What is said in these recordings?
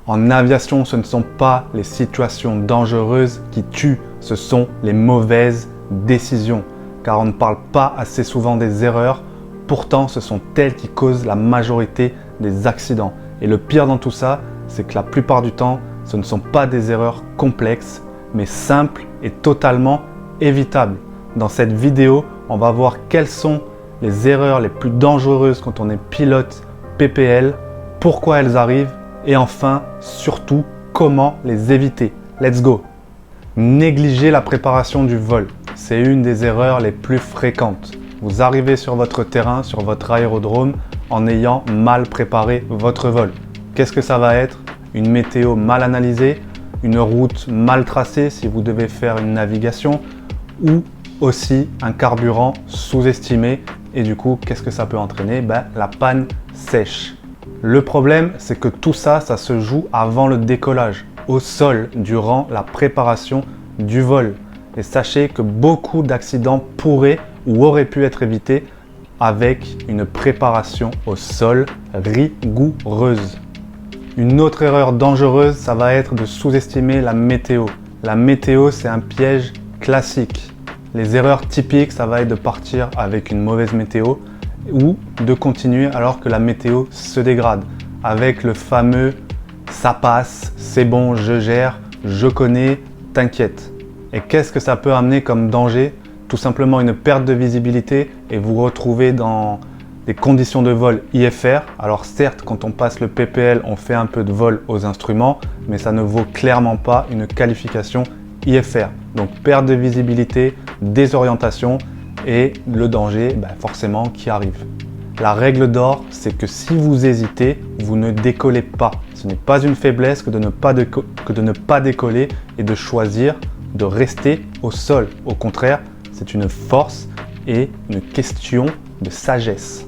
En aviation, ce ne sont pas les situations dangereuses qui tuent, ce sont les mauvaises décisions. Car on ne parle pas assez souvent des erreurs, pourtant ce sont elles qui causent la majorité des accidents. Et le pire dans tout ça, c'est que la plupart du temps, ce ne sont pas des erreurs complexes, mais simples et totalement évitables. Dans cette vidéo, on va voir quelles sont les erreurs les plus dangereuses quand on est pilote PPL, pourquoi elles arrivent et enfin, surtout, comment les éviter. Let's go! Négliger la préparation du vol, c'est une des erreurs les plus fréquentes. Vous arrivez sur votre terrain, sur votre aérodrome, en ayant mal préparé votre vol. Qu'est-ce que ça va être? Une météo mal analysée, une route mal tracée si vous devez faire une navigation, ou aussi un carburant sous-estimé. Et du coup, qu'est-ce que ça peut entraîner? La panne sèche. Le problème, c'est que tout ça, ça se joue avant le décollage, au sol, durant la préparation du vol. Et sachez que beaucoup d'accidents pourraient ou auraient pu être évités avec une préparation au sol rigoureuse. Une autre erreur dangereuse, ça va être de sous-estimer la météo. La météo, c'est un piège classique. Les erreurs typiques, ça va être de partir avec une mauvaise météo ou de continuer alors que la météo se dégrade avec le fameux « ça passe, c'est bon, je gère, je connais, t'inquiète ». Et qu'est-ce que ça peut amener comme danger? Tout simplement une perte de visibilité et vous retrouvez dans des conditions de vol IFR. Alors certes, quand on passe le PPL, on fait un peu de vol aux instruments, mais ça ne vaut clairement pas une qualification IFR. Donc perte de visibilité, désorientation et le danger forcément qui arrive. La règle d'or, c'est que si vous hésitez, vous ne décollez pas. Ce n'est pas une faiblesse que de ne pas décoller et de choisir de rester au sol. Au contraire, c'est une force et une question de sagesse.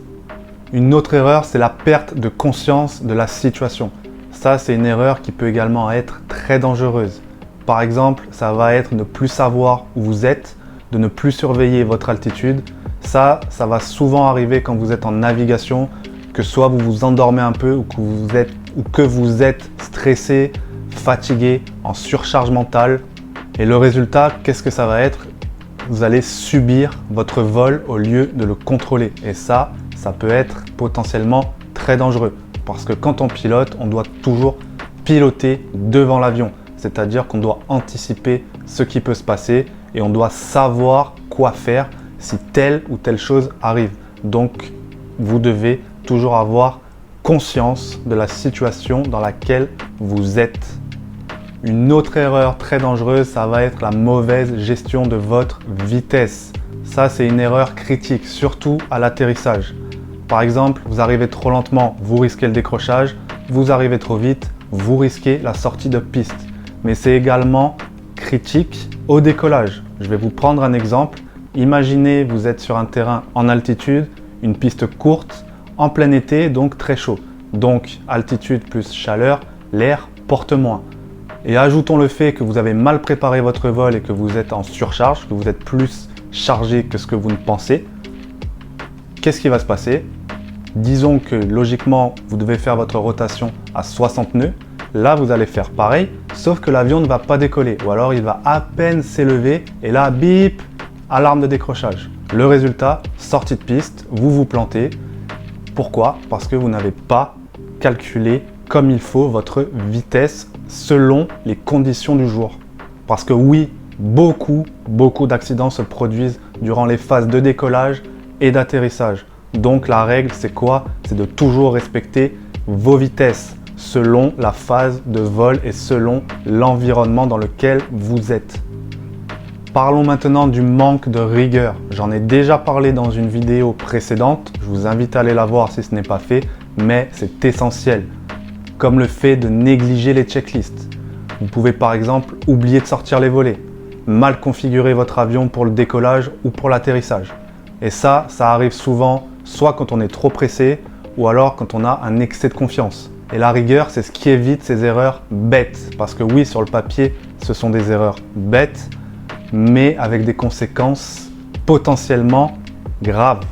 Une autre erreur, c'est la perte de conscience de la situation. Ça, c'est une erreur qui peut également être très dangereuse. Par exemple, ça va être de ne plus savoir où vous êtes, de ne plus surveiller votre altitude. Ça va souvent arriver quand vous êtes en navigation, que soit vous vous endormez un peu ou que vous êtes stressé, fatigué, en surcharge mentale. Et le résultat, qu'est-ce que ça va être? Vous allez subir votre vol au lieu de le contrôler. Et ça peut être potentiellement très dangereux. Parce que quand on pilote, on doit toujours piloter devant l'avion. C'est-à-dire qu'on doit anticiper ce qui peut se passer et on doit savoir quoi faire si telle ou telle chose arrive. Donc, vous devez toujours avoir conscience de la situation dans laquelle vous êtes. Une autre erreur très dangereuse, ça va être la mauvaise gestion de votre vitesse. Ça, c'est une erreur critique, surtout à l'atterrissage. Par exemple, vous arrivez trop lentement, vous risquez le décrochage. Vous arrivez trop vite, vous risquez la sortie de piste. Mais c'est également critique au décollage. Je vais vous prendre un exemple. Imaginez, vous êtes sur un terrain en altitude, une piste courte, en plein été, donc très chaud. Donc, altitude plus chaleur, l'air porte moins. Et ajoutons le fait que vous avez mal préparé votre vol et que vous êtes en surcharge, que vous êtes plus chargé que ce que vous ne pensez. Qu'est-ce qui va se passer? Disons que logiquement, vous devez faire votre rotation à 60 nœuds. Là, vous allez faire pareil, sauf que l'avion ne va pas décoller. Ou alors, il va à peine s'élever et là, bip, alarme de décrochage. Le résultat, sortie de piste, vous vous plantez. Pourquoi? Parce que vous n'avez pas calculé comme il faut votre vitesse selon les conditions du jour. Parce que oui, beaucoup d'accidents se produisent durant les phases de décollage et d'atterrissage. Donc la règle, c'est quoi? C'est de toujours respecter vos vitesses selon la phase de vol et selon l'environnement dans lequel vous êtes. Parlons maintenant du manque de rigueur. J'en ai déjà parlé dans une vidéo précédente. Je vous invite à aller la voir si ce n'est pas fait, mais c'est essentiel. Comme le fait de négliger les checklists. Vous pouvez par exemple oublier de sortir les volets, mal configurer votre avion pour le décollage ou pour l'atterrissage. Et ça arrive souvent, soit quand on est trop pressé ou alors quand on a un excès de confiance. Et la rigueur, c'est ce qui évite ces erreurs bêtes. Parce que oui, sur le papier, ce sont des erreurs bêtes, mais avec des conséquences potentiellement graves.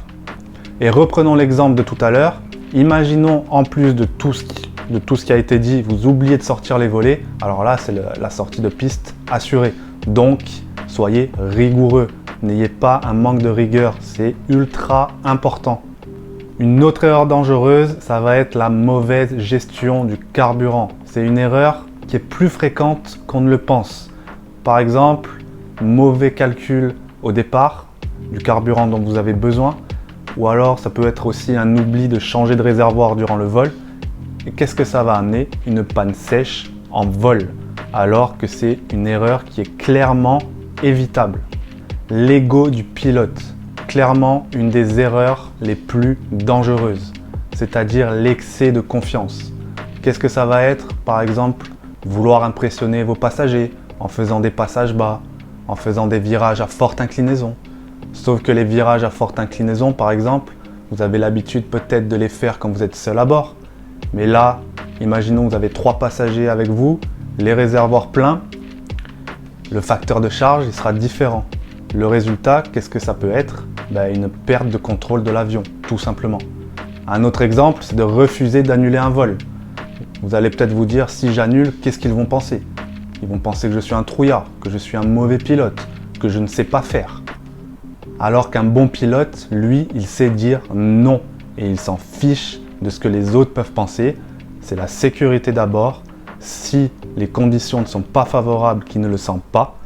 Et reprenons l'exemple de tout à l'heure. Imaginons en plus de tout ce de tout ce qui a été dit, vous oubliez de sortir les volets, alors là, c'est la sortie de piste assurée. Donc, soyez rigoureux. N'ayez pas un manque de rigueur, c'est ultra important. Une autre erreur dangereuse, ça va être la mauvaise gestion du carburant. C'est une erreur qui est plus fréquente qu'on ne le pense. Par exemple, mauvais calcul au départ du carburant dont vous avez besoin, ou alors ça peut être aussi un oubli de changer de réservoir durant le vol. Et qu'est-ce que ça va amener? Une panne sèche en vol, alors que c'est une erreur qui est clairement évitable. L'ego du pilote, clairement une des erreurs les plus dangereuses, c'est-à-dire l'excès de confiance. Qu'est-ce que ça va être? Par exemple, vouloir impressionner vos passagers en faisant des passages bas, en faisant des virages à forte inclinaison. Sauf que les virages à forte inclinaison, par exemple, vous avez l'habitude peut-être de les faire quand vous êtes seul à bord. Mais là, imaginons que vous avez 3 passagers avec vous, les réservoirs pleins, le facteur de charge il sera différent. Le résultat, qu'est-ce que ça peut être? Une perte de contrôle de l'avion, tout simplement. Un autre exemple, c'est de refuser d'annuler un vol. Vous allez peut-être vous dire, si j'annule, qu'est-ce qu'ils vont penser? Ils vont penser que je suis un trouillard, que je suis un mauvais pilote, que je ne sais pas faire. Alors qu'un bon pilote, lui, il sait dire non et il s'en fiche de ce que les autres peuvent penser. C'est la sécurité d'abord. Si les conditions ne sont pas favorables, qu'il ne le sent pas,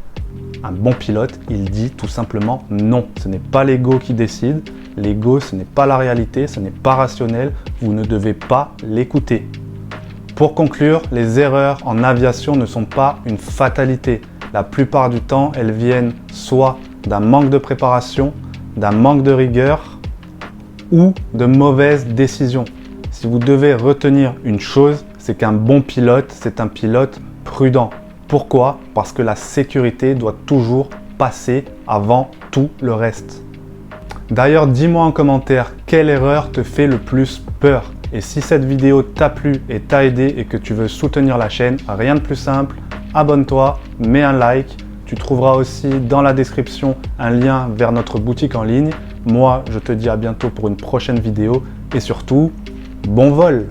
un bon pilote, il dit tout simplement non. Ce n'est pas l'ego qui décide. L'ego, ce n'est pas la réalité, ce n'est pas rationnel. Vous ne devez pas l'écouter. Pour conclure, les erreurs en aviation ne sont pas une fatalité. La plupart du temps, elles viennent soit d'un manque de préparation, d'un manque de rigueur ou de mauvaises décisions. Si vous devez retenir une chose, c'est qu'un bon pilote, c'est un pilote prudent. Pourquoi? Parce que la sécurité doit toujours passer avant tout le reste. D'ailleurs, dis-moi en commentaire quelle erreur te fait le plus peur. Et si cette vidéo t'a plu et t'a aidé et que tu veux soutenir la chaîne, rien de plus simple, abonne-toi, mets un like. Tu trouveras aussi dans la description un lien vers notre boutique en ligne. Moi, je te dis à bientôt pour une prochaine vidéo et surtout, bon vol!